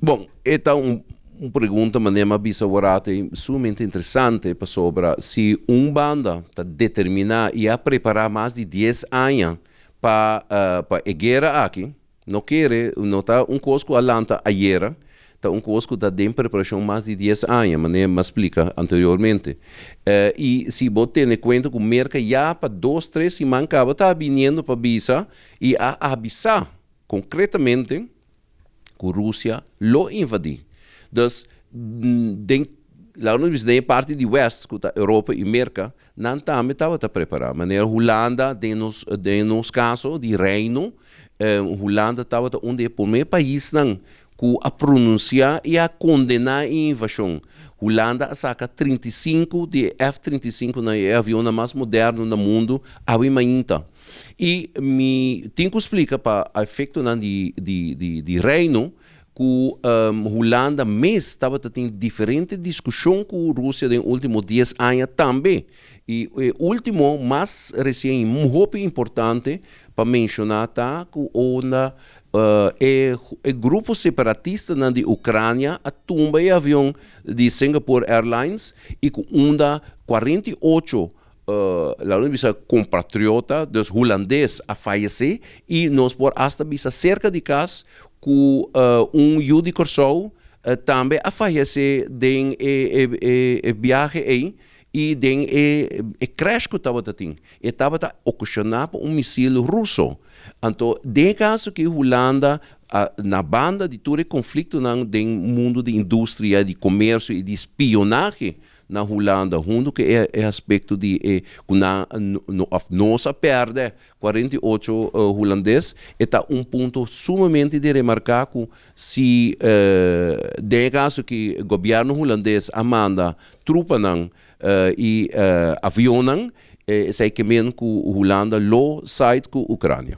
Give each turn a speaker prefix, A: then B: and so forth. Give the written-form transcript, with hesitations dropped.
A: Bom, esta uma pergunta, mas uma bisavorata sumamente interessante para sobre se um banda está determinar e a preparar mais de 10 anos para a guerra aqui, não quer, não está um cosco alanta a guerra, está um cosco da em preparação mais de 10 anos, mas me explica anteriormente. E se você tem em conta que o mercado já para 2, 3 semanas acaba está vindo para avisar e a avisar concretamente que a Rússia lo invadiu. Dus, laten we zeggen, parte de West, que a Europa e América, não também estava preparada. Mas a Holanda, de nos caso, de Reino, Holanda estava onde é o primeiro país que a pronunciar e a condenar a invasão. Holanda saca 35 de F-35 na avião mais moderno do mundo, a ainda. E me tenho que explicar para o efeito de Reino que Holanda mesmo estava tendo diferente discussão com a Rússia nos últimos 10 anos também. E o último, mais recente, muito importante para mencionar, tá, que o grupo separatista na de Ucrânia a tumba o avião de Singapore Airlines e que 48 compatriota dos holandeses a falecer e nós por hasta bisa cerca de casos que jude Corsou também a falecer em viagem aí e den crash que estava tendo e estava ocasionando míssil russo. Então, de caso que a Holanda na banda de todo o conflito no mundo de indústria, de comércio e de espionagem na Holanda, junto que é aspecto de nós perde 48 holandeses, está ponto sumamente de remarcar que se de caso que o governo holandês manda tropas e aviões, sei que mesmo que a Holanda lo sai com a Ucrânia.